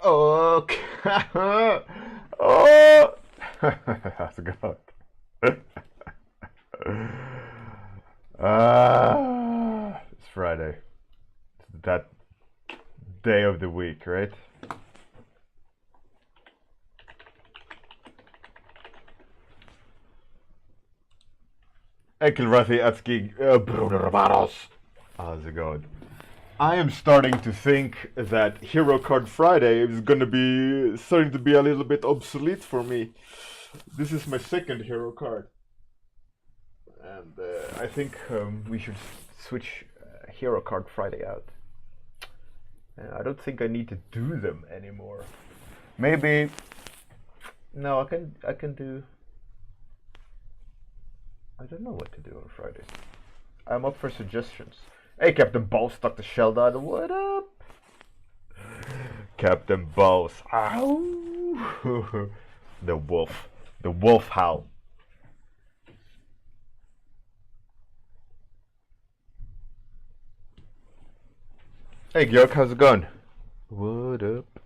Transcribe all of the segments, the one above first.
Okay. Oh, how's it going? It's Friday. It's that day of the week, right? Ekilrathi Atski Brudervaros. How's it going? I am starting to think that Herocard Friday is gonna be starting to be a little bit obsolete for me. This is my second Herocard, and I think we should switch Herocard Friday out. I don't think I need to do them anymore. Maybe no, I can do. I don't know what to do on Fridays. I'm up for suggestions. Hey, Captain Balls stuck the shell down. What up? Captain Balls. Ow! The wolf. The wolf howl. Hey, Georg, how's it going? What up?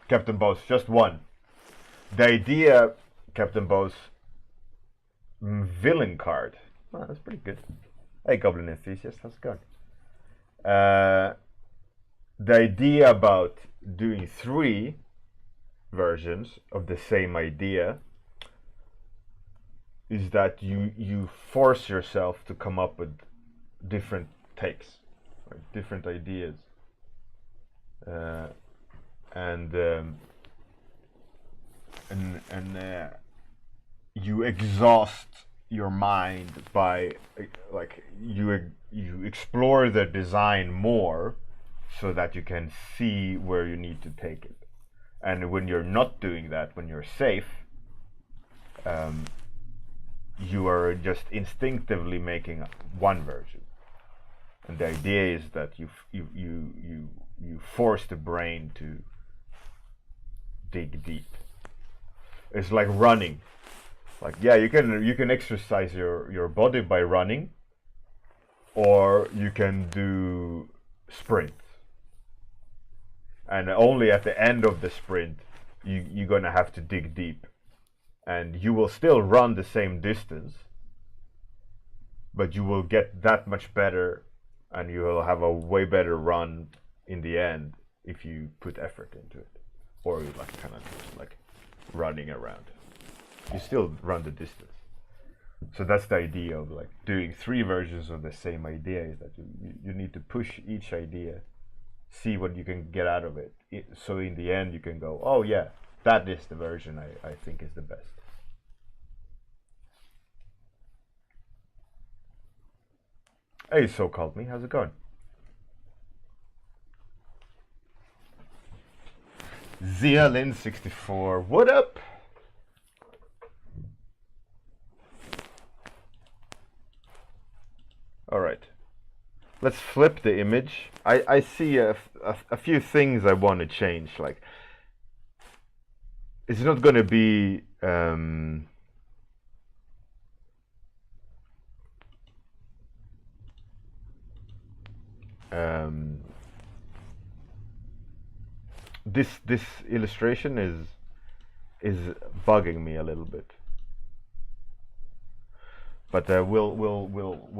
Captain Balls, just one. The idea, Captain Bow's villain card. Oh, that's pretty good. Hey, Goblin Enthusiast, how's it going? The idea about doing 3 versions of the same idea is that you force yourself to come up with different takes, right? Different ideas, and you exhaust your mind by like you explore the design more so that you can see where you need to take it. And when you're not doing that, when you're safe, you are just instinctively making one version. And the idea is that you force the brain to dig deep. It's like running. Like, yeah, you can exercise your body by running, or you can do sprint. And only at the end of the sprint you're gonna have to dig deep. And you will still run the same distance, but you will get that much better, and you will have a way better run in the end if you put effort into it. Or you like kind of just like running around. You still run the distance. So that's the idea of like doing 3 versions of the same idea, is that you need to push each idea, see what you can get out of it. So in the end you can go, oh yeah, that is the version I think is the best. Hey, so-called me, how's it going? Zialin64, what up? Alright, let's flip the image. I see a few things I want to change. Like, it's not going to be this illustration is bugging me a little bit, but we'll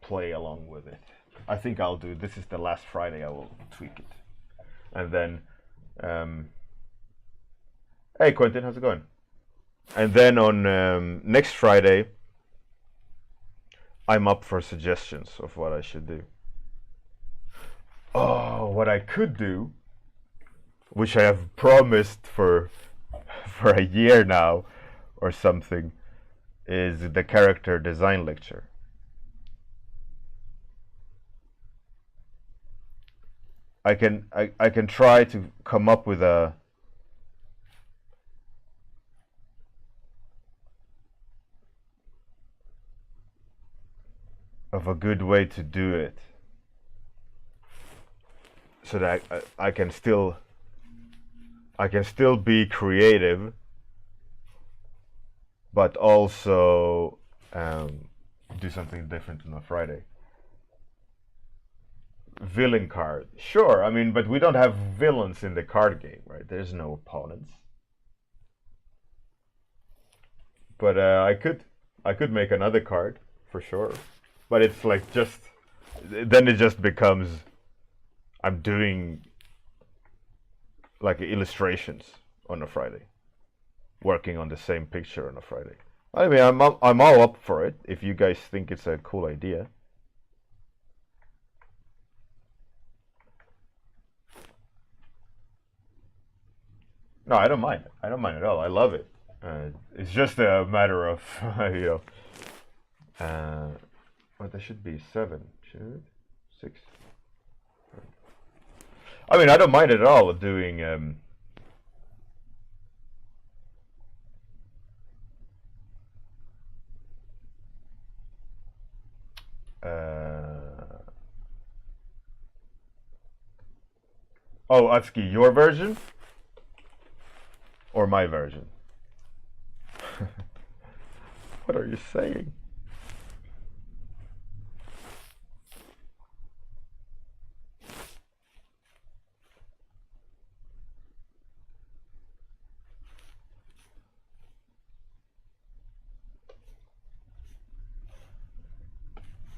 play along with it. I think I'll do. This is the last Friday. I will tweak it, and then hey Quentin, how's it going? And then on next Friday, I'm up for suggestions of what I should do. Oh, what I could do, which I have promised for a year now or something, is the character design lecture. I can try to come up with a good way to do it, so that I can still be creative, but also do something different on a Friday. Villain card, sure. I mean, but we don't have villains in the card game, right? There's no opponents. But I could make another card for sure. But it's like just then it just becomes I'm doing like illustrations on a Friday, working on the same picture on a Friday. I mean, I'm all up for it if you guys think it's a cool idea. No, I don't mind. I don't mind at all. I love it. It's just a matter of you know. Well, there should be 7. Should it? 6. I mean, I don't mind at all doing. Oh, Atsuki, your version or my version? What are you saying?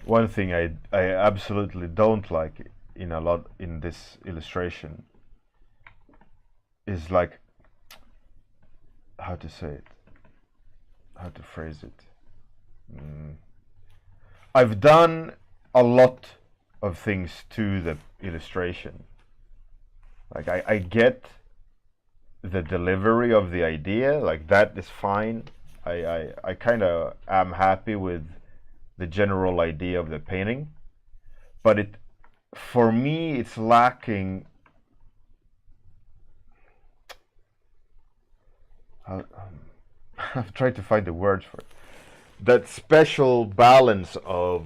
One thing I absolutely don't like in this illustration is like how to say it, how to phrase it. I've done a lot of things to the illustration. Like I get the delivery of the idea, like that is fine. I kind of am happy with the general idea of the painting, but for me it's lacking I've tried to find the words for it, that special balance of,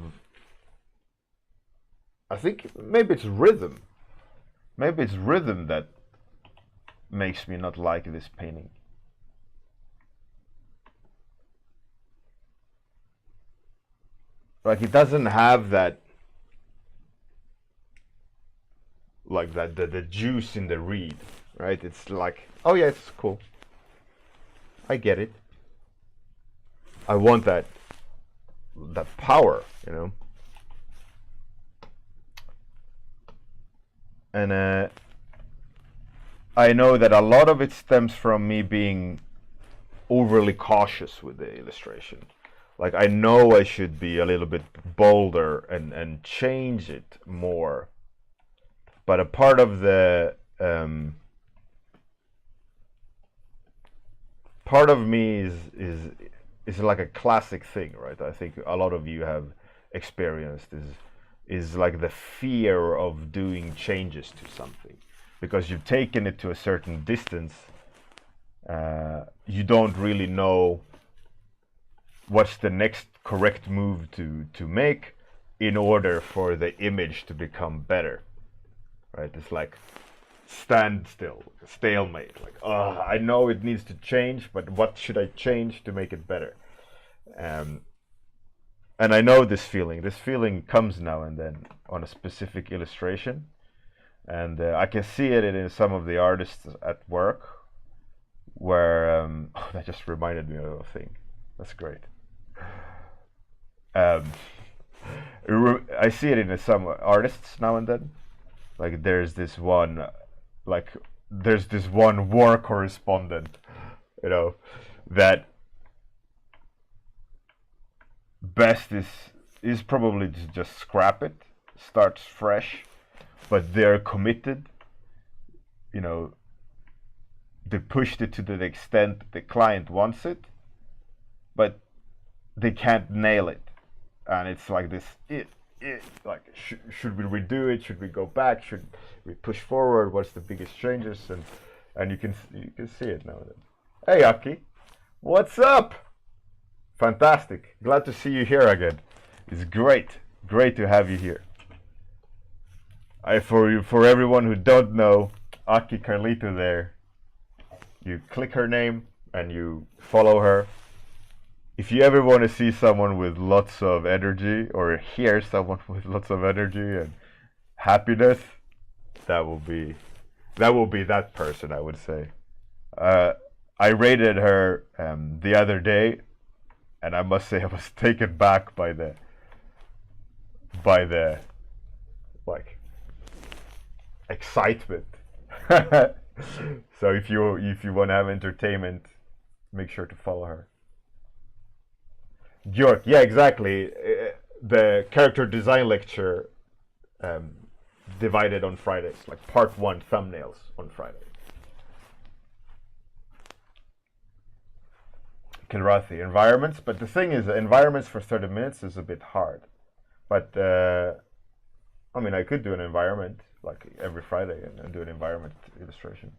I think maybe it's rhythm that makes me not like this painting. Like it doesn't have that, like that the juice in the reed, right? It's like, oh yeah, it's cool. I get it. I want that power, you know. And I know that a lot of it stems from me being overly cautious with the illustration. Like I know I should be a little bit bolder and change it more. But a part of the part of me is like a classic thing, right? I think a lot of you have experienced is like the fear of doing changes to something because you've taken it to a certain distance. You don't really know what's the next correct move to make in order for the image to become better, right? It's like stand still, stalemate, like, oh, I know it needs to change, but what should I change to make it better? And I know this feeling comes now and then on a specific illustration, and I can see it in some of the artists at work where oh, that just reminded me of a thing. That's great. I see it in some artists now and then. Like there's this one war correspondent, you know, that best is probably to just scrap it, start fresh, but they're committed, you know, they pushed it to the extent the client wants it, but they can't nail it. And it's like this, like, should we redo it? Should we go back? Should we push forward? What's the biggest changes? And you can see it now. Hey, Aki, what's up? Fantastic. Glad to see you here again. It's great to have you here. For everyone who don't know, Aki Carlito there, you click her name and you follow her. if you ever want to see someone with lots of energy, or hear someone with lots of energy and happiness, that will be that person, I would say. I rated her the other day, and I must say I was taken back by the like excitement. So if you want to have entertainment, make sure to follow her. Bjorn, yeah, exactly. The character design lecture um, divided on Fridays, like part one thumbnails on Friday. Kilrathi, environments, but the thing is, environments for 30 minutes is a bit hard. But I mean, I could do an environment like every Friday and do an environment illustration.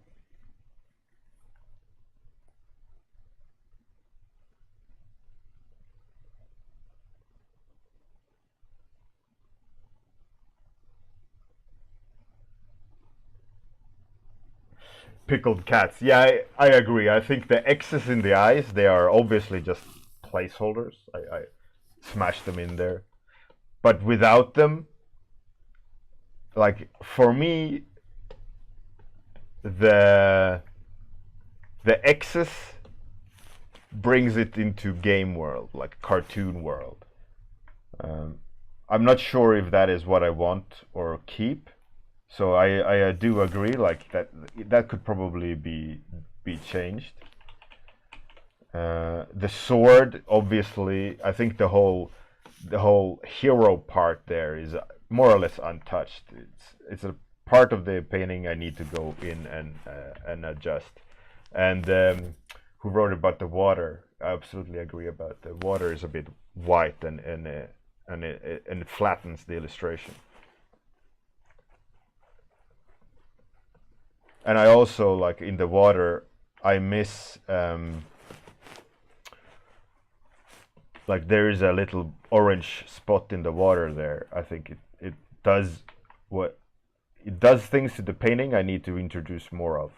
Pickled cats. Yeah, I agree. I think the X's in the eyes, they are obviously just placeholders. I smashed them in there. But without them, like for me, the X's brings it into game world, like cartoon world. I'm not sure if that is what I want or keep. So I do agree, like that could probably be changed. The sword, obviously, I think the whole hero part there is more or less untouched. It's a part of the painting I need to go in and adjust. And who wrote about the water? I absolutely agree about the water is a bit white and it flattens the illustration. And I also, like in the water, I miss like there is a little orange spot in the water there. I think it does what it does things to the painting I need to introduce more of,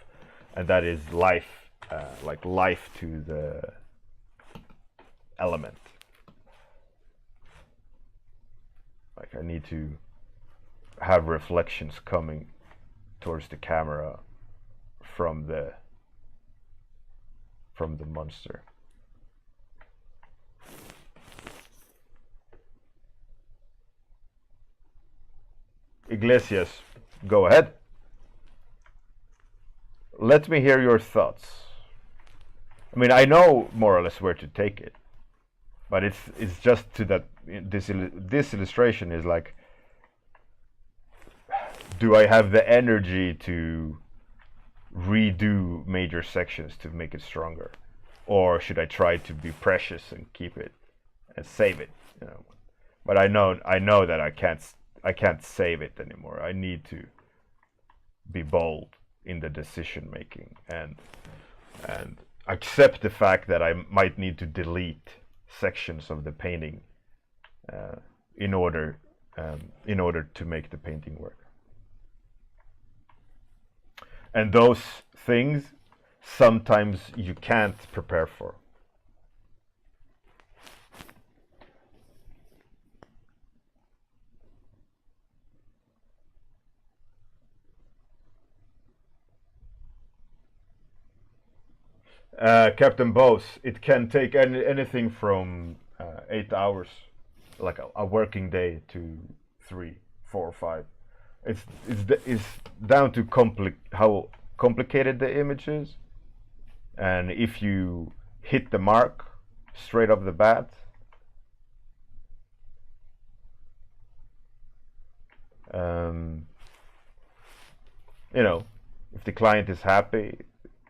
and that is life, like life to the element. Like I need to have reflections coming towards the camera from the monster. Iglesias, go ahead. Let me hear your thoughts. I mean, I know more or less where to take it, but it's just to that this illustration is like, do I have the energy to redo major sections to make it stronger, or should I try to be precious and keep it and save it? You know, but I know that I can't save it anymore. I need to be bold in the decision making and accept the fact that I might need to delete sections of the painting in order to make the painting work. And those things sometimes you can't prepare for. Captain Bose, it can take anything from 8 hours, like a working day, to 3, 4, 5. It's down to how complicated the image is, and if you hit the mark straight off the bat, you know, if the client is happy,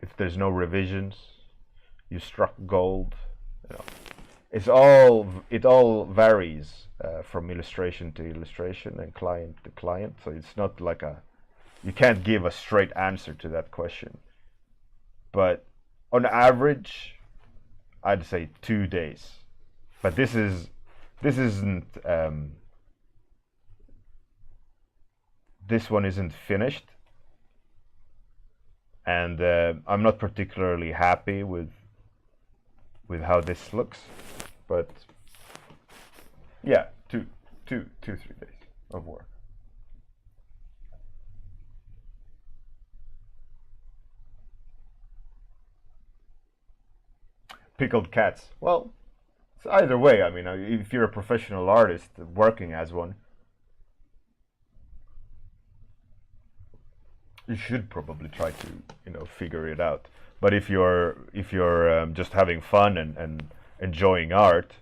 if there's no revisions, you struck gold. You know, it all varies from illustration to illustration and client to client. So it's not like you can't give a straight answer to that question. But on average, I'd say 2 days. But this isn't this one isn't finished, and I'm not particularly happy with how this looks. But yeah, 3 days of work. Pickled cats. Well, it's either way. I mean, if you're a professional artist working as one, you should probably try to, figure it out. But if you're just having fun and enjoying art,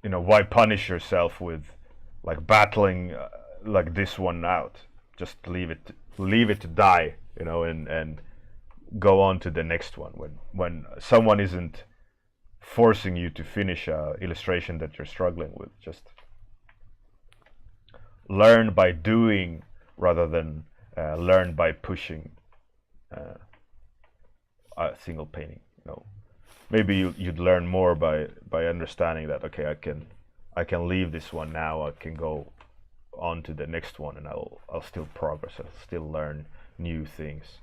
why punish yourself with like battling like this one out? Just leave it to die, and go on to the next one. When someone isn't forcing you to finish a illustration that you're struggling with, just learn by doing rather than learn by pushing a single painting. Maybe you'd learn more by understanding that, okay, I can leave this one now, I can go on to the next one, and I'll still progress, I'll still learn new things,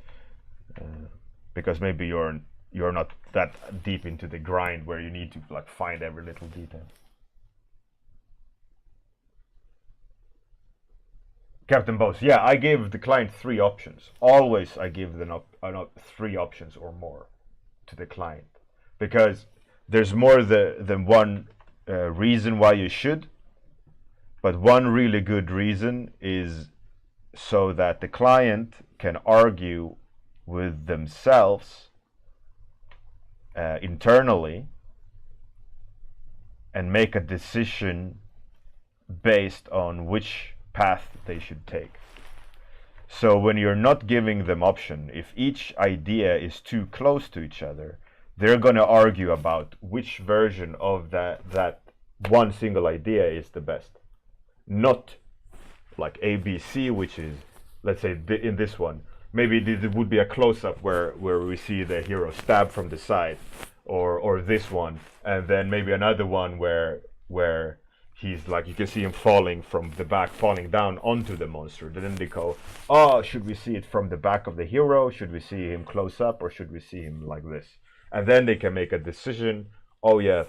because maybe you're not that deep into the grind where you need to like find every little detail. Captain Boss, yeah, I gave the client 3 options. Always I give them 3 options or more to the client, because there's more than one reason why you should, but one really good reason is so that the client can argue with themselves internally and make a decision based on which path they should take. So when you're not giving them option, if each idea is too close to each other, they're going to argue about which version of that one single idea is the best. Not like ABC, which is, let's say in this one, maybe it would be a close-up where we see the hero stab from the side, or this one, and then maybe another one where he's like, you can see him falling from the back, falling down onto the monster. Then they go, oh, should we see it from the back of the hero? Should we see him close up, or should we see him like this? And then they can make a decision. Oh yeah,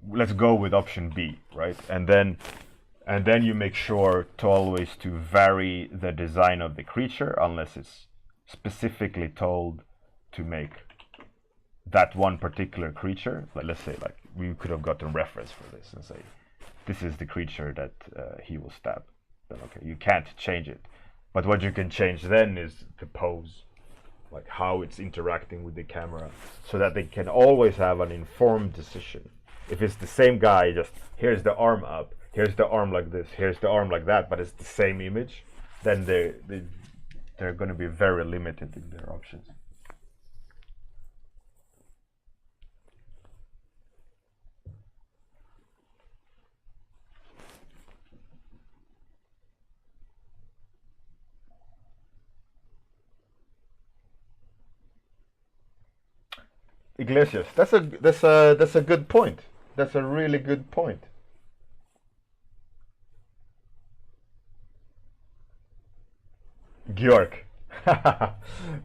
let's go with option B, right? And then you make sure to always to vary the design of the creature unless it's specifically told to make that one particular creature. Like, let's say, like, we could have gotten reference for this and say, this is the creature that he will stab. Then okay, you can't change it. But what you can change then is the pose, like how it's interacting with the camera, so that they can always have an informed decision. If it's the same guy, just here's the arm up, here's the arm like this, here's the arm like that, but it's the same image, then they're going to be very limited in their options. Iglesias, that's a good point. That's a really good point. Georg. Yeah,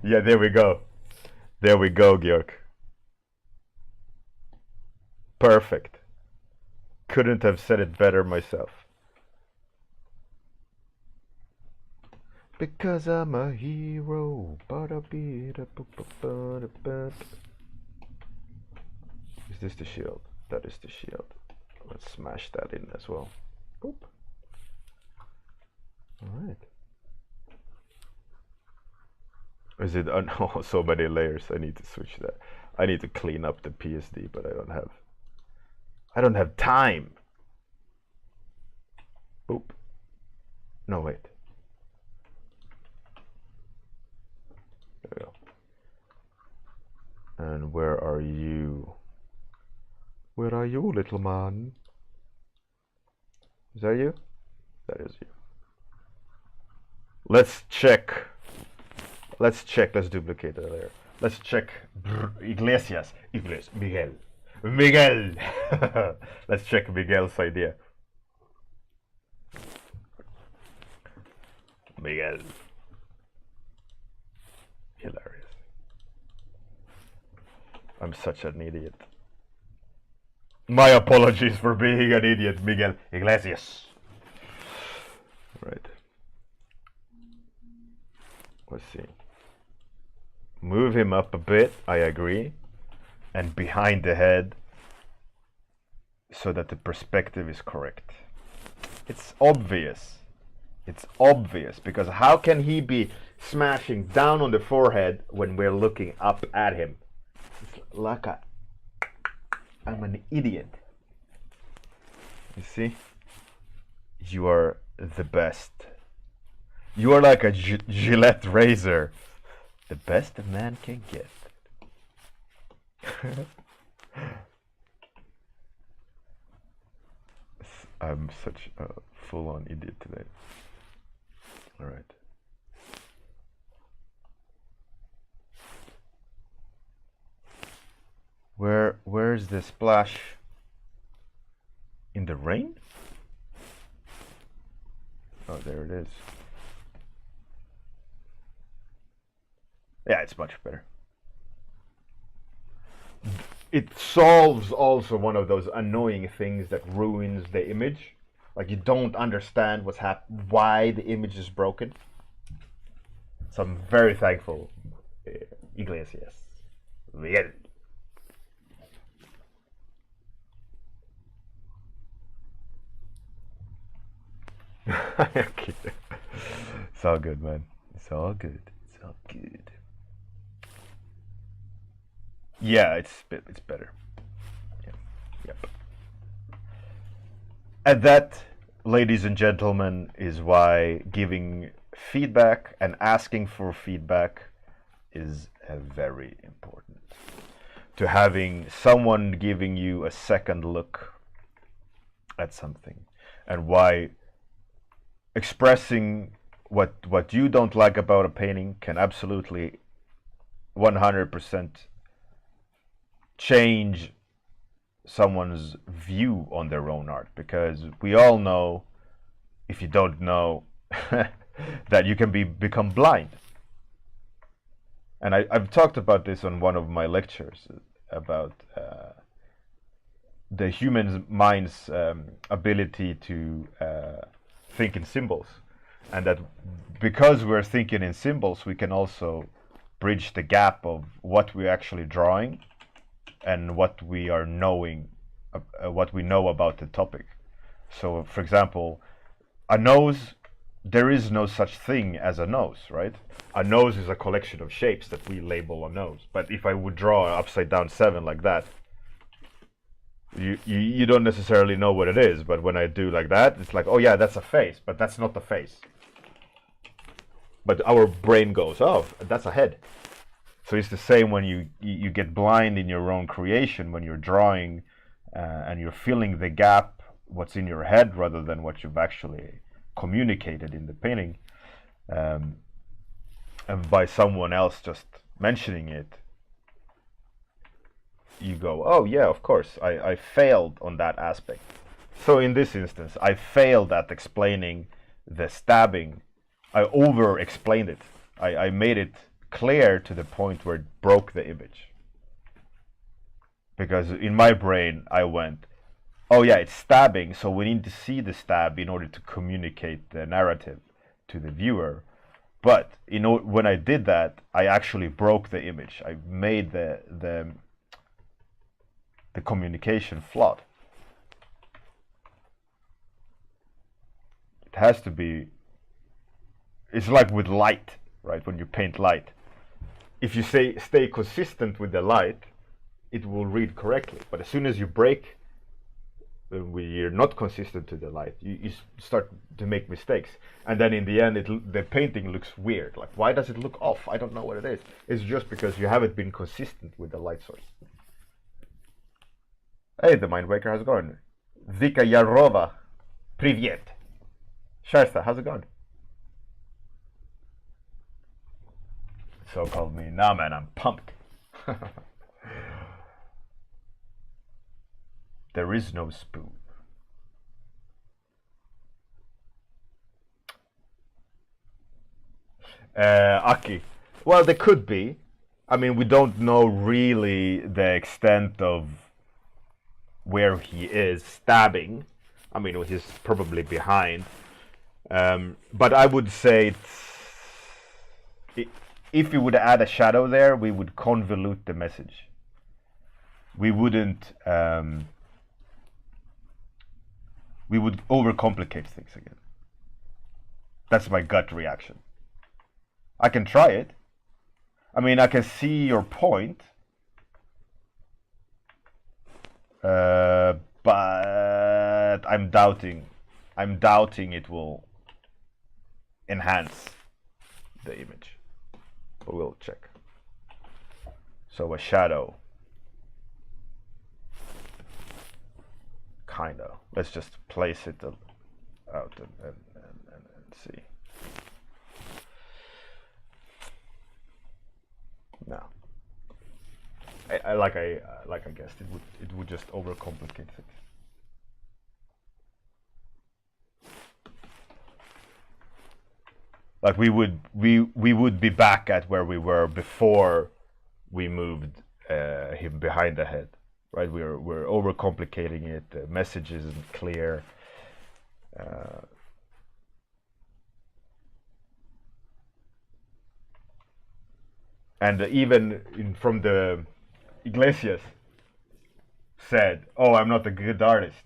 there we go. There we go, Georg. Perfect. Couldn't have said it better myself. Because I'm a hero. Is this the shield? That is the shield. Let's smash that in as well. Oop. Alright. Is it? Oh, so many layers. I need to switch that. I need to clean up the PSD, but I don't have time. Oop. No, wait. There we go. And where are you? Where are you, little man? Is that you? That is you. Let's check. Let's duplicate the layer. Let's check Iglesias. Miguel. Let's check Miguel's idea. Miguel. Hilarious. I'm such an idiot. My apologies for being an idiot, Miguel Iglesias. Right. Let's see. Move him up a bit, I agree. And behind the head, so that the perspective is correct. It's obvious. It's obvious, because how can he be smashing down on the forehead when we're looking up at him? It's like I'm an idiot. You see? You are the best. You are like a Gillette razor. The best a man can get. I'm such a full-on idiot today. Alright. Where's the splash? In the rain? Oh, there it is. Yeah, it's much better. It solves also one of those annoying things that ruins the image. Like you don't understand why the image is broken. So I'm very thankful, Iglesias. Bien. It's all good, man. It's all good. It's all good. Yeah, it's better. Yeah. Yep. And that, ladies and gentlemen, is why giving feedback and asking for feedback is very important. To having someone giving you a second look at something, and why expressing what you don't like about a painting can absolutely 100% change someone's view on their own art, because we all know, if you don't know, that you can become blind. And I've talked about this on one of my lectures about the human mind's ability to think in symbols, and that because we're thinking in symbols, we can also bridge the gap of what we're actually drawing and what we are knowing, what we know about the topic. So, for example, a nose, there is no such thing as a nose, right? A nose is a collection of shapes that we label a nose. But if I would draw an upside down 7 like that, you don't necessarily know what it is. But when I do like that, it's like, oh yeah, that's a face, but that's not the face. But our brain goes, oh, that's a head. So it's the same when you get blind in your own creation, when you're drawing and you're filling the gap, what's in your head, rather than what you've actually communicated in the painting. And by someone else just mentioning it, you go, oh yeah, of course, I failed on that aspect. So in this instance, I failed at explaining the stabbing. I over-explained it. I made it clear to the point where it broke the image. Because in my brain, I went, oh yeah, it's stabbing, so we need to see the stab in order to communicate the narrative to the viewer. But when I did that, I actually broke the image. I made the communication flawed. It has to be. It's like with light, right? When you paint light, if you stay consistent with the light, it will read correctly. But as soon as you break, when you're not consistent to the light, you start to make mistakes, and then in the end, the painting looks weird. Like, why does it look off? I don't know what it is. It's just because you haven't been consistent with the light source. Hey, the Mind Waker, how's it going? Vika Yarova, привет. Sharsta, how's it going? So called me. Nah, man, I'm pumped. There is no spoon. Aki. Well, there could be. I mean, we don't know really the extent of where he is stabbing. I mean, he's probably behind. But I would say if we would add a shadow there, we would convolute the message. We wouldn't. We would overcomplicate things again. That's my gut reaction. I can try it. I mean, I can see your point. But I'm doubting it will enhance the image. But we'll check. So a shadow. Kinda. Let's just place it out and see. No. Like I guessed, it would just overcomplicate things. Like we would be back at where we were before we moved him behind the head, right? We're overcomplicating it. The message isn't clear. And even from the Iglesias said, "Oh, I'm not a good artist,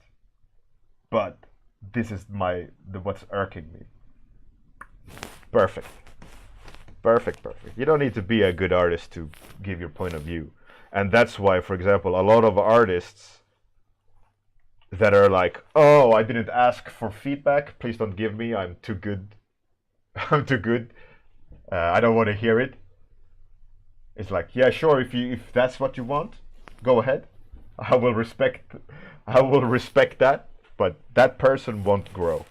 but this is what's irking me." Perfect. You don't need to be a good artist to give your point of view. And that's why, for example, a lot of artists that are like, "Oh, I didn't ask for feedback. Please don't give me. I'm too good. I'm too good. I don't want to hear it." It's like, yeah, sure. If that's what you want, go ahead. I will respect that. But that person won't grow.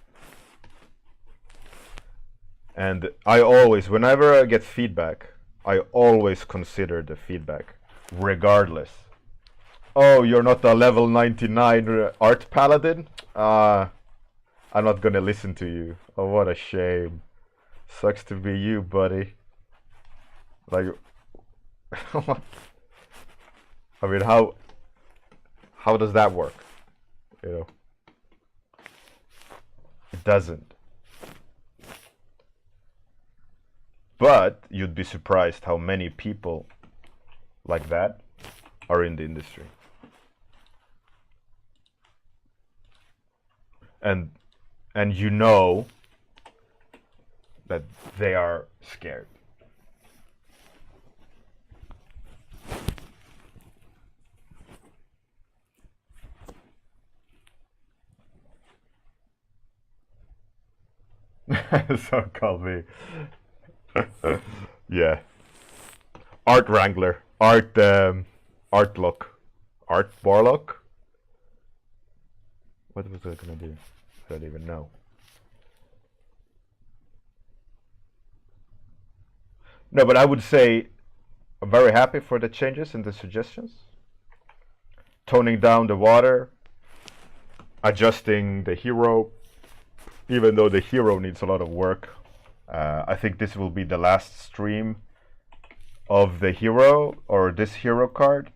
And I always, whenever I get feedback, I always consider the feedback, regardless. Oh, you're not a level 99 art paladin? I'm not gonna listen to you. Oh, what a shame. Sucks to be you, buddy. Like, I mean, how does that work? You know, it doesn't. But you'd be surprised how many people like that are in the industry. And you know that they are scared. So call me. Yeah. Art Wrangler. Art Lock. Art Warlock. What was I gonna do? I don't even know. No, but I would say I'm very happy for the changes and the suggestions. Toning down the water, adjusting the hero, even though the hero needs a lot of work. I think this will be the last stream of the hero, or this hero card.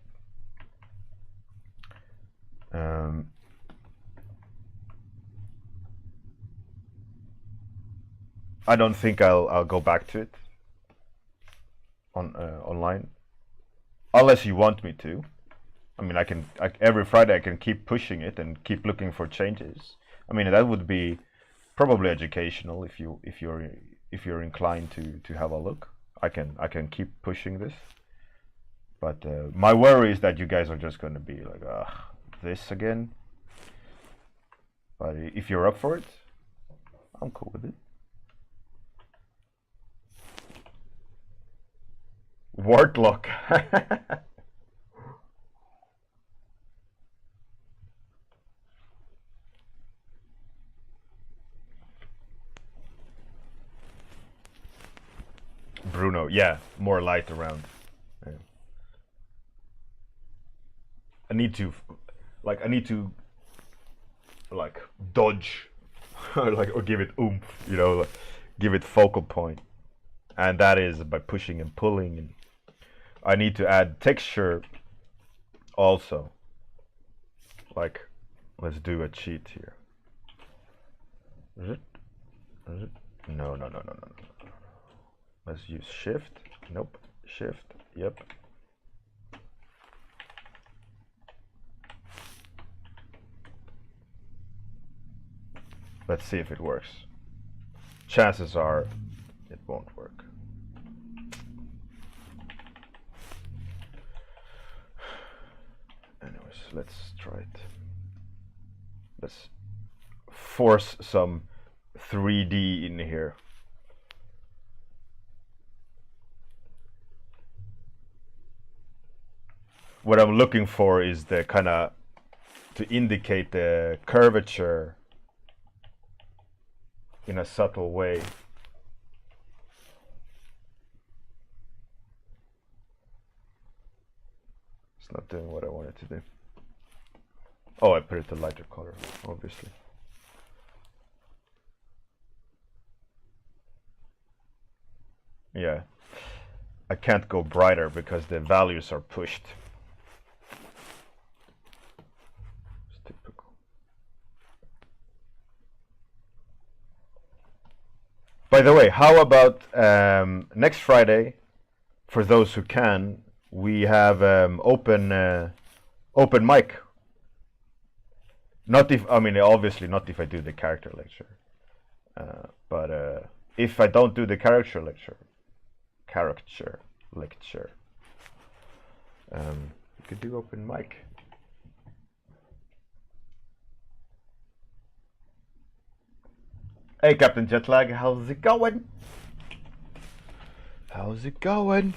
I don't think I'll go back to it on online, unless you want me to. I mean, every Friday I can keep pushing it and keep looking for changes. I mean, that would be probably educational if you're inclined to have a look. I can keep pushing this, but my worry is that you guys are just going to be like, this again. But if you're up for it, I'm cool with it. Wartlock. Bruno, yeah, more light around. Yeah. I need to dodge, or give it oomph, give it focal point, and that is by pushing and pulling. And I need to add texture also. Like, let's do a cheat here. Is it? No. Let's use shift. Nope. Shift. Yep. Let's see if it works. Chances are it won't work. Anyways, let's try it. Let's force some 3D in here. What I'm looking for is the kind of to indicate the curvature in a subtle way. It's not doing what I want it to do. Oh, I put it to lighter color, obviously. Yeah, I can't go brighter because the values are pushed. It's typical. By the way, how about next Friday, for those who can, we have open mic. Not if, I mean, obviously not if I do the character lecture, but if I don't do the character lecture, we could do open mic. Hey, Captain Jetlag, how's it going? How's it going?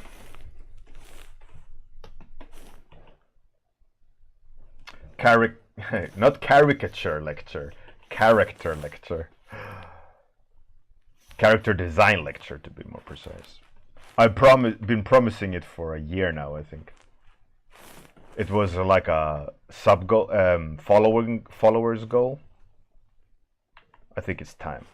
Not caricature lecture, character lecture. Character design lecture, to be more precise. I've been promising it for a year now, I think. It was like a sub goal, followers goal. I think it's time.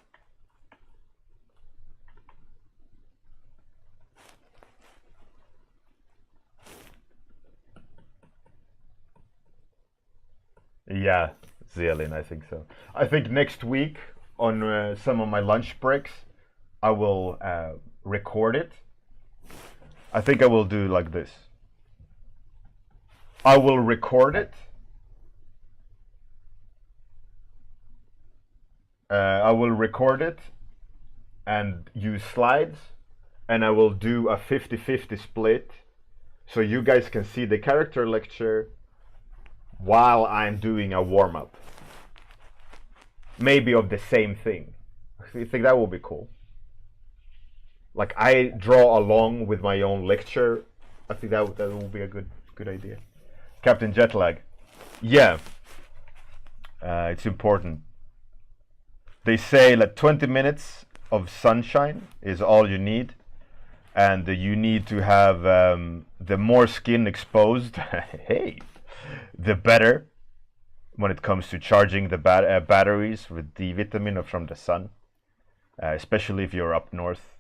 Yeah, Zealin, I think so. I think next week on some of my lunch breaks, I will record it. I think I will do like this. I will record it. I will record it and use slides, and I will do a 50-50 split so you guys can see the character lecture while I'm doing a warm-up. Maybe of the same thing. You think that will be cool? Like I draw along with my own lecture. I think that will be a good idea. Captain Jetlag. Yeah. It's important. They say that 20 minutes of sunshine is all you need, and you need to have the more skin exposed, hey, the better when it comes to charging the batteries with D vitamin from the sun, especially if you're up north,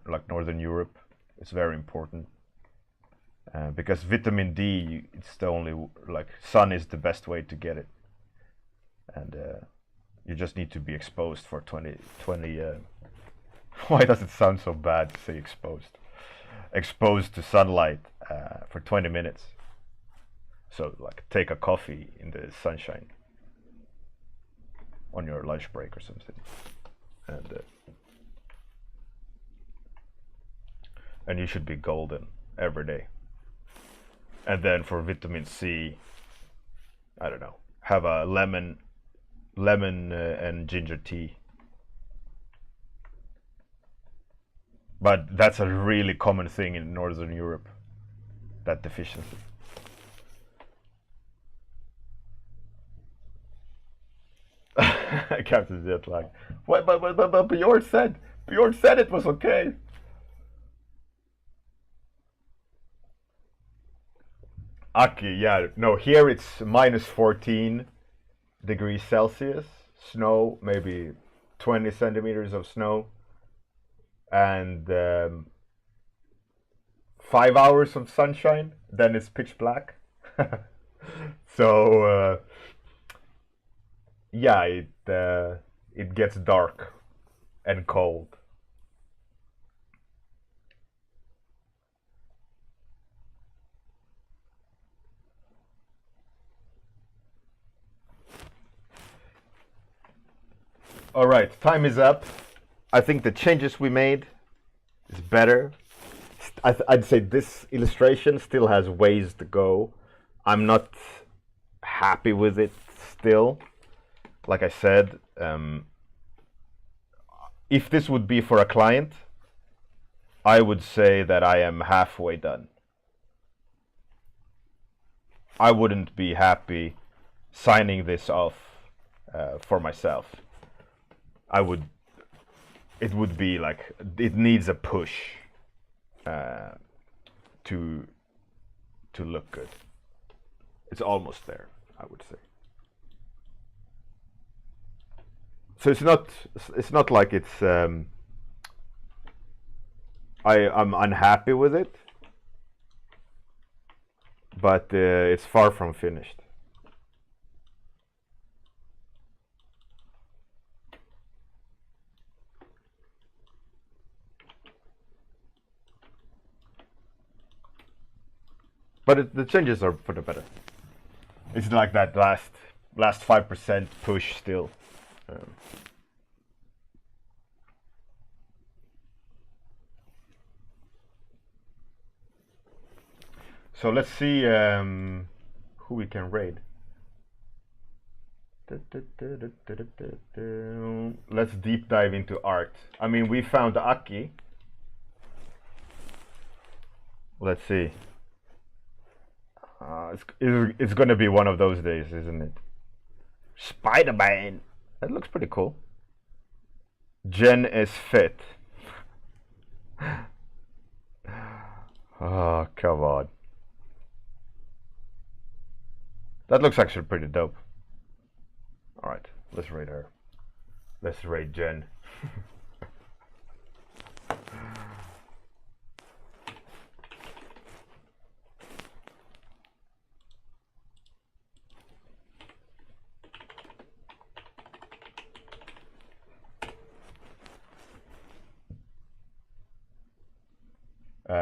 like Northern Europe. It's very important because vitamin D, it's the only, like, sun is the best way to get it, and you just need to be exposed for 20 why does it sound so bad to say exposed to sunlight for 20 minutes. So like take a coffee in the sunshine on your lunch break or something, and you should be golden every day. And then for vitamin C, I don't know, have a lemon and ginger tea. But that's a really common thing in Northern Europe, that deficiency. Captain Jetlag. What? But Bjorn said it was okay. Aki, yeah, no, here it's minus 14 degrees Celsius, snow, maybe 20 centimeters of snow, and 5 hours of sunshine, then it's pitch black. So yeah, it gets dark and cold. All right, time is up. I think the changes we made is better. I'd say this illustration still has ways to go. I'm not happy with it still. Like I said, if this would be for a client, I would say that I am halfway done. I wouldn't be happy signing this off for myself. It would be like, it needs a push to look good. It's almost there, I would say. So it's not like it's I'm unhappy with it, but it's far from finished. But the changes are for the better. It's like that last 5% push still. So let's see who we can raid. Let's deep dive into art. I mean, we found Aki. Let's see. It's gonna be one of those days, isn't it? Spider-Man. That looks pretty cool. Jen is fit. Oh, come on. That looks actually pretty dope. Alright, let's raid her. Let's raid Jen.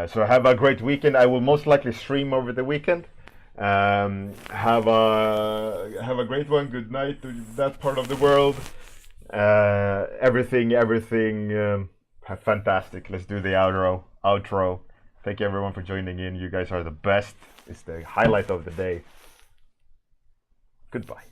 So have a great weekend. I will most likely stream over the weekend. Have a great one. Good night to that part of the world. Everything fantastic. Let's do the outro. Thank you everyone for joining in. You guys are the best. It's the highlight of the day. Goodbye.